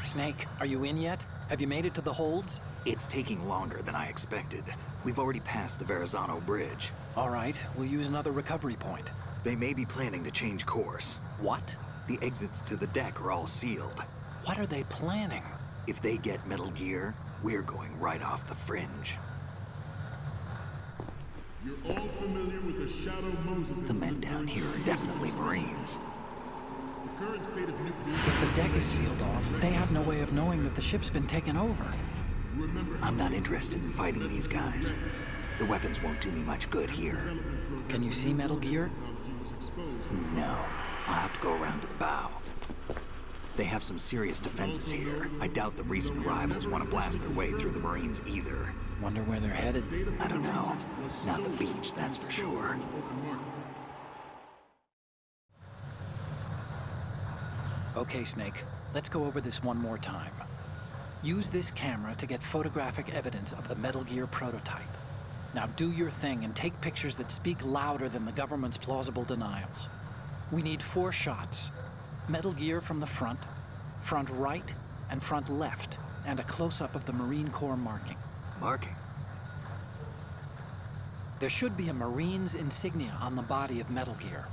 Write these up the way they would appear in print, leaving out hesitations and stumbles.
Snake, are you in yet? Have you made it to the holds? It's taking longer than I expected. We've already passed the Verrazano Bridge. All right, we'll use another recovery point. They may be planning to change course. What? The exits to the deck are all sealed. What are they planning? If they get Metal Gear, we're going right off the fringe. You're all familiar with the Shadow Moses The men down here are definitely Marines. The current state of nuclear... If the deck is sealed off, they have no way of knowing that the ship's been taken over. I'm not interested in fighting these guys. The weapons won't do me much good here. Can you see Metal Gear? No. I'll have to go around to the bow. They have some serious defenses here. I doubt the recent arrivals want to blast their way through the Marines either. Wonder where they're headed. I don't know. Not the beach, that's for sure. Okay, Snake. Let's go over this one more time. Use this camera to get photographic evidence of the Metal Gear prototype. Now do your thing and take pictures that speak louder than the government's plausible denials. We need 4 shots. Metal Gear from the front right, and front left, and a close-up of the Marine Corps marking. Marking? There should be a Marine's insignia on the body of Metal Gear.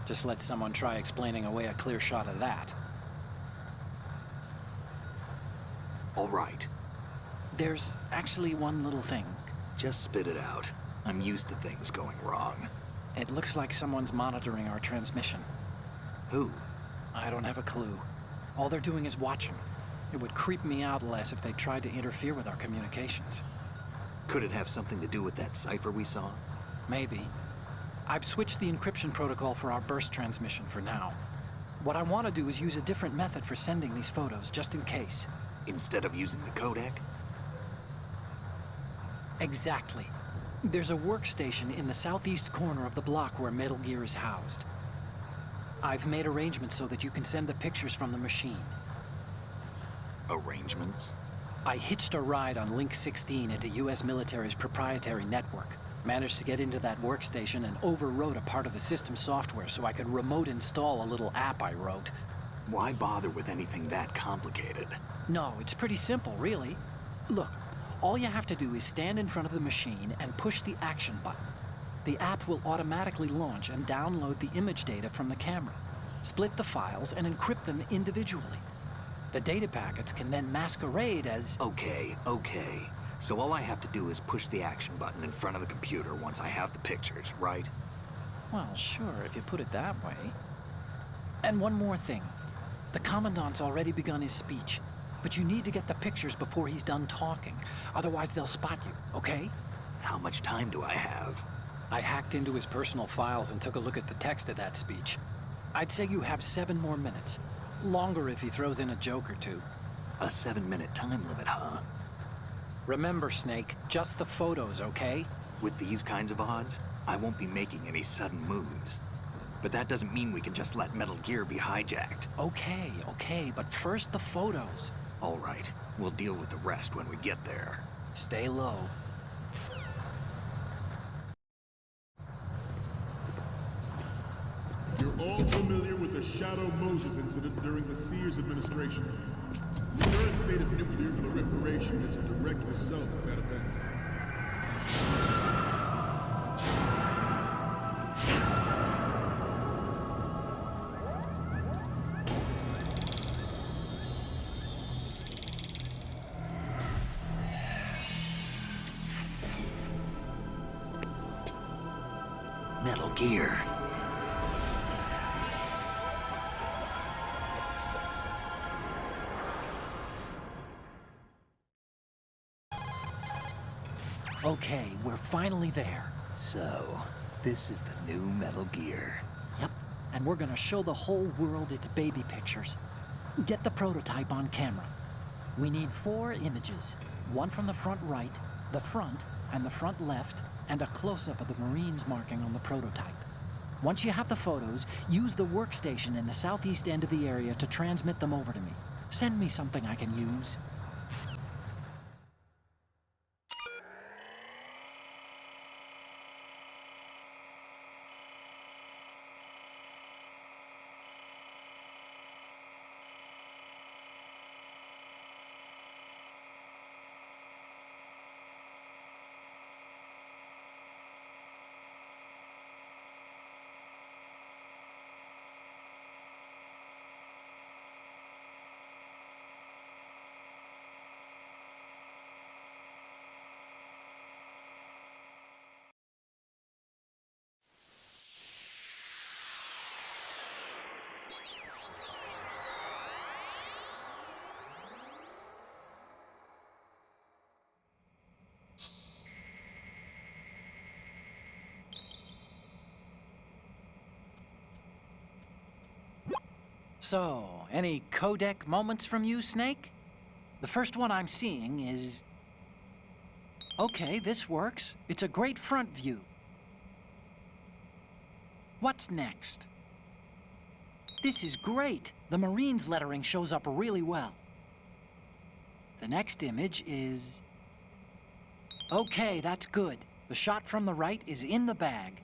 Just let someone try explaining away a clear shot of that. All right. There's actually one little thing. Just spit it out. I'm used to things going wrong. It looks like someone's monitoring our transmission. Who? I don't have a clue. All they're doing is watching. It would creep me out less if they tried to interfere with our communications. Could it have something to do with that cipher we saw? Maybe. I've switched the encryption protocol for our burst transmission for now. What I want to do is use a different method for sending these photos, just in case. Instead of using the codec? Exactly. There's a workstation in the southeast corner of the block where Metal Gear is housed. I've made arrangements so that you can send the pictures from the machine. Arrangements? I hitched a ride on Link 16 into US military's proprietary network. Managed to get into that workstation and overwrote a part of the system software so I could remote install a little app I wrote. Why bother with anything that complicated? No, it's pretty simple, really. Look, all you have to do is stand in front of the machine and push the action button. The app will automatically launch and download the image data from the camera, split the files, and encrypt them individually. The data packets can then masquerade as... Okay. So all I have to do is push the action button in front of the computer once I have the pictures, right? Well, sure, if you put it that way. And one more thing. The Commandant's already begun his speech, but you need to get the pictures before he's done talking. Otherwise, they'll spot you, okay? How much time do I have? I hacked into his personal files and took a look at the text of that speech. I'd say you have 7 more minutes. Longer if he throws in a joke or two. A 7-minute time limit, huh? Remember, Snake, just the photos, okay? With these kinds of odds, I won't be making any sudden moves. But that doesn't mean we can just let Metal Gear be hijacked. Okay, but first the photos. All right, we'll deal with the rest when we get there. Stay low. You're all familiar with the Shadow Moses incident during the Sears administration. The current state of nuclear proliferation is a direct result of that event. Metal Gear. Okay, we're finally there. So, this is the new Metal Gear. Yep, and we're gonna show the whole world its baby pictures. Get the prototype on camera. We need 4 images. One from the front right, the front, and the front left, and a close-up of the Marines marking on the prototype. Once you have the photos, use the workstation in the southeast end of the area to transmit them over to me. Send me something I can use. So, any codec moments from you, Snake? The first one I'm seeing is... Okay, this works. It's a great front view. What's next? This is great. The Marines lettering shows up really well. The next image is... Okay, that's good. The shot from the right is in the bag.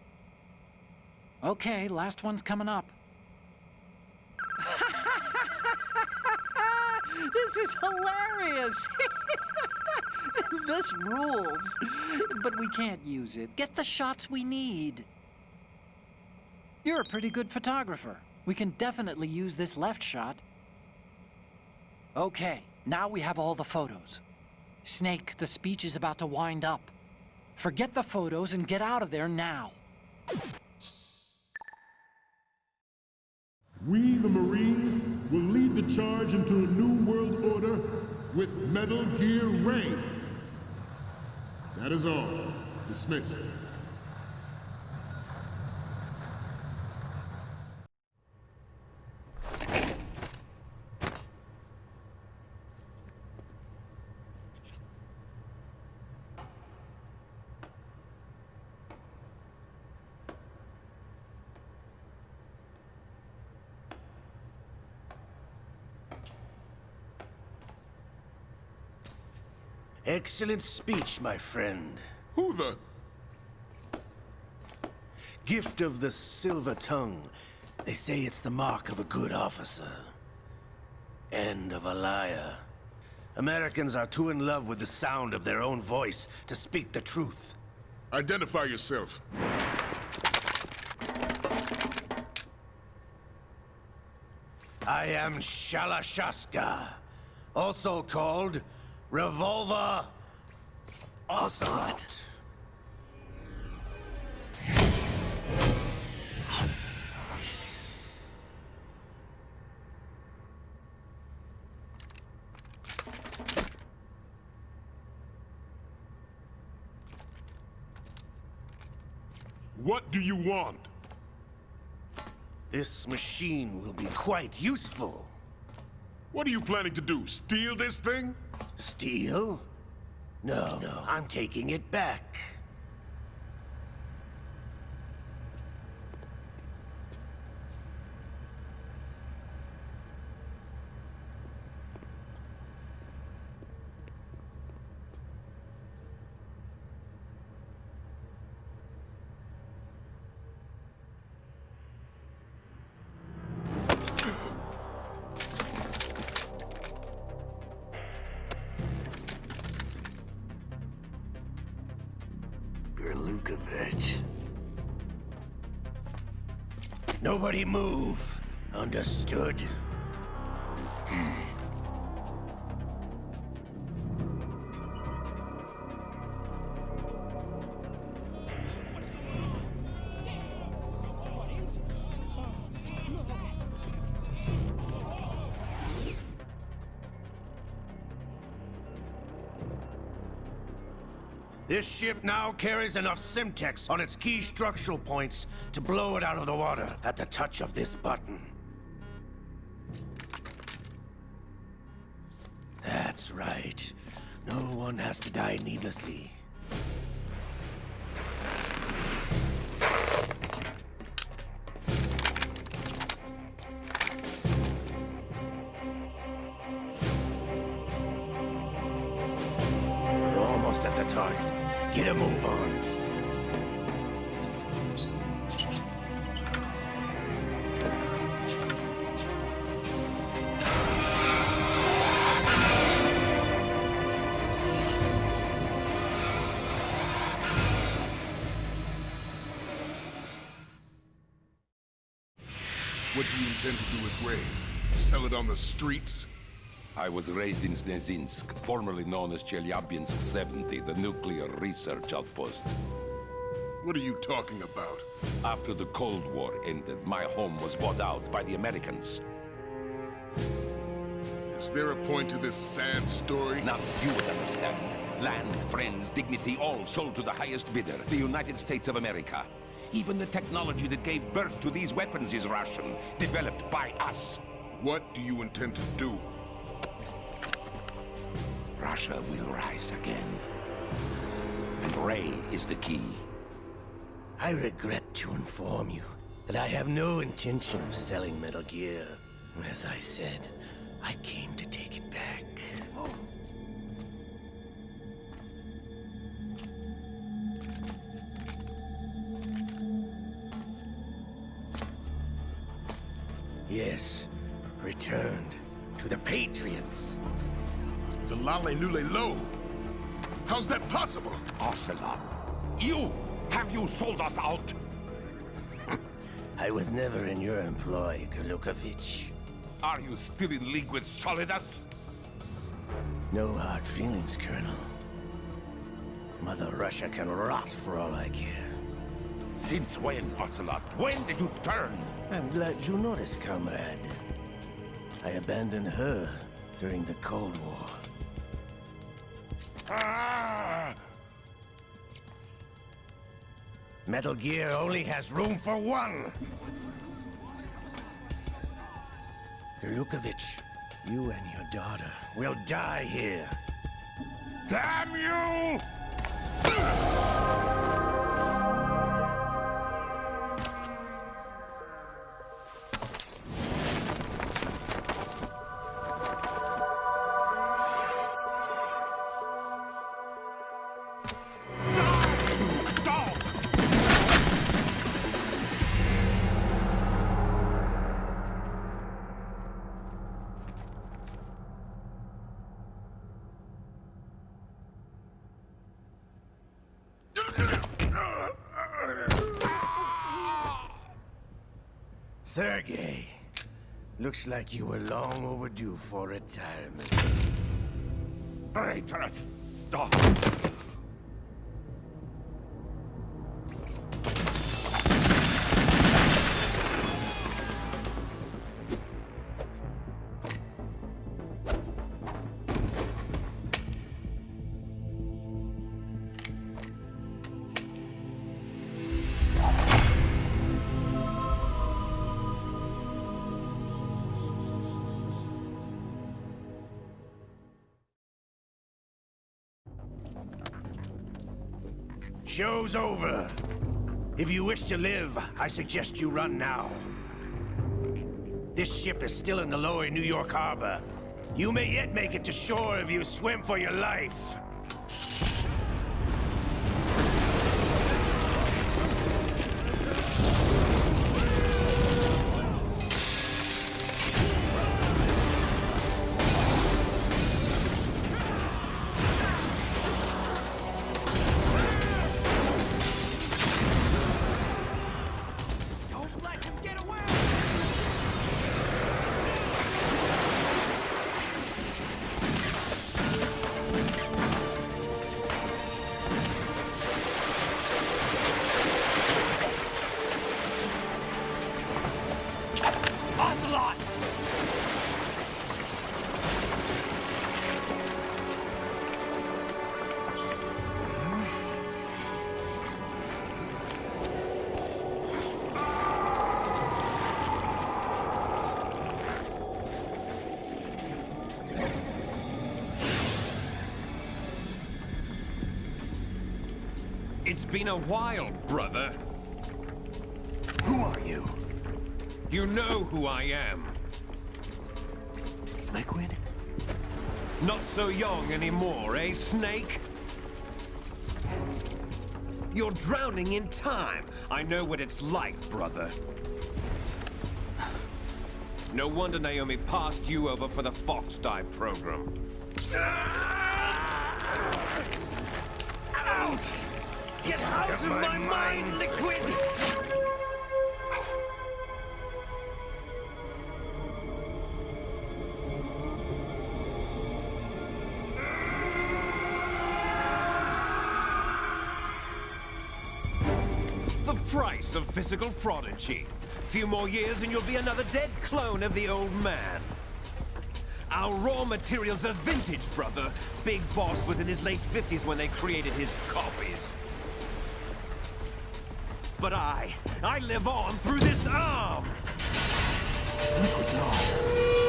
Okay, last one's coming up. This is hilarious! This rules. But we can't use it. Get the shots we need. You're a pretty good photographer. We can definitely use this left shot. Okay, now we have all the photos. Snake, the speech is about to wind up. Forget the photos and get out of there now. We, the Marines, will lead the charge into a new world order with Metal Gear Ray. That is all. Dismissed. Excellent speech, my friend. Who the... Gift of the silver tongue. They say it's the mark of a good officer. And of a liar. Americans are too in love with the sound of their own voice to speak the truth. Identify yourself. I am Shalashaska, also called Revolver Ocelot. What do you want? This machine will be quite useful. What are you planning to do? Steal this thing? Steal? No, I'm taking it back. Lukovich. Nobody move. Understood? This ship now carries enough Simtex on its key structural points to blow it out of the water at the touch of this button. That's right. No one has to die needlessly. We're almost at the target. Get a move on. What do you intend to do with Ray? Sell it on the streets? I was raised in Snezinsk, formerly known as Chelyabinsk 70, the nuclear research outpost. What are you talking about? After the Cold War ended, my home was bought out by the Americans. Is there a point to this sad story? Now you would understand. Land, friends, dignity, all sold to the highest bidder, the United States of America. Even the technology that gave birth to these weapons is Russian, developed by us. What do you intend to do? Russia will rise again. And Ray is the key. I regret to inform you that I have no intention of selling Metal Gear. As I said, I came to take it back. Yes, returned to the Patriots. The Lale Lule Lo? How's that possible? Ocelot, have you sold us out? I was never in your employ, Gurlukovich. Are you still in league with Solidus? No hard feelings, Colonel. Mother Russia can rot for all I care. Since when, Ocelot? When did you turn? I'm glad you noticed, comrade. I abandoned her during the Cold War. Ah! Metal Gear only has room for one! Gurlukovich, you and your daughter will die here. Damn you! Sergei, looks like you were long overdue for retirement. Traitorous dog! Show's over. If you wish to live, I suggest you run now. This ship is still in the lower New York harbor. You may yet make it to shore if you swim for your life. It's been a while, brother. Who are you? You know who I am. Liquid? Not so young anymore, eh, Snake? You're drowning in time. I know what it's like, brother. No wonder Naomi passed you over for the Fox Die program. Ouch! Get out of my mind, Liquid! The price of physical prodigy. Few more years and you'll be another dead clone of the old man. Our raw materials are vintage, brother. Big Boss was in his late 50s when they created his copies. But I live on through this arm! Liquid's arm.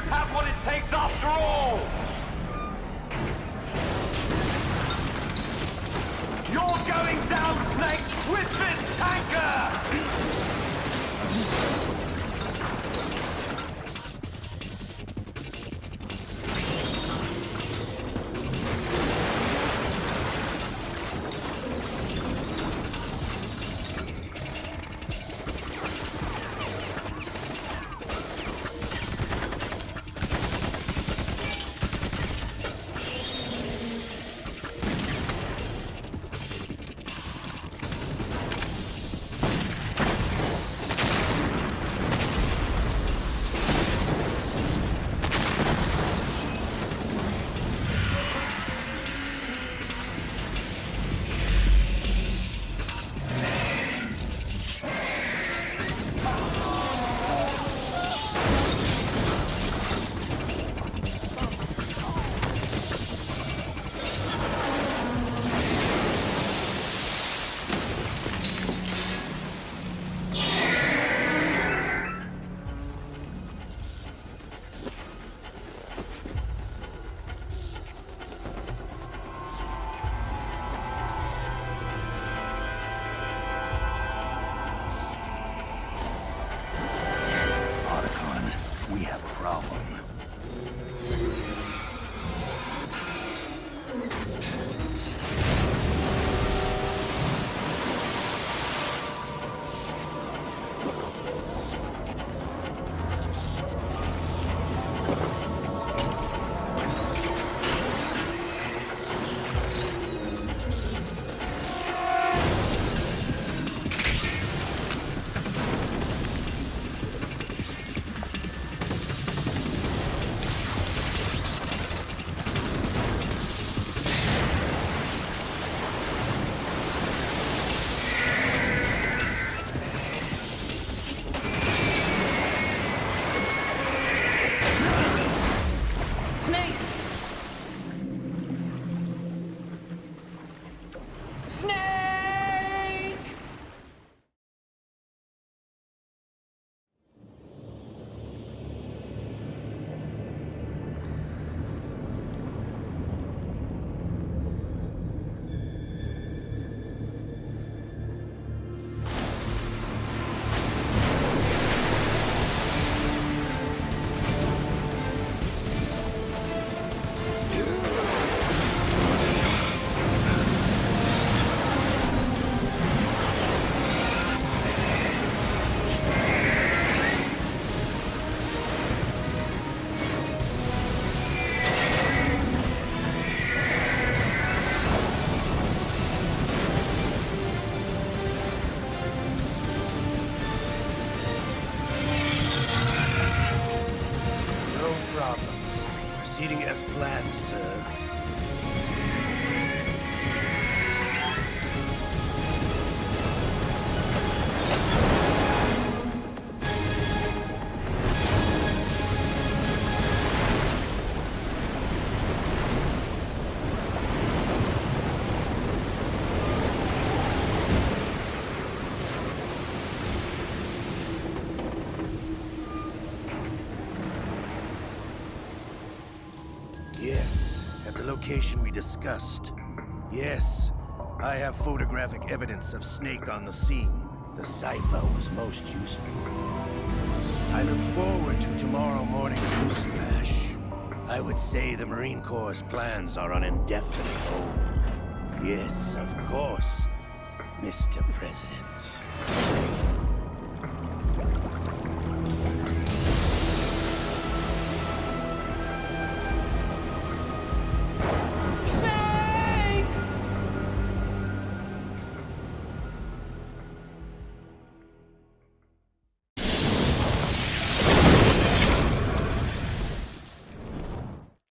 don't have what it takes after all! You're going down, Snake, with this tanker! Otacon, we have a problem. Snake! Snake! No problems. Proceeding as planned, sir. Yes, at the location we discussed. Yes, I have photographic evidence of Snake on the scene. The cipher was most useful. I look forward to tomorrow morning's news flash. I would say the Marine Corps' plans are on indefinite hold. Yes, of course, Mr. President.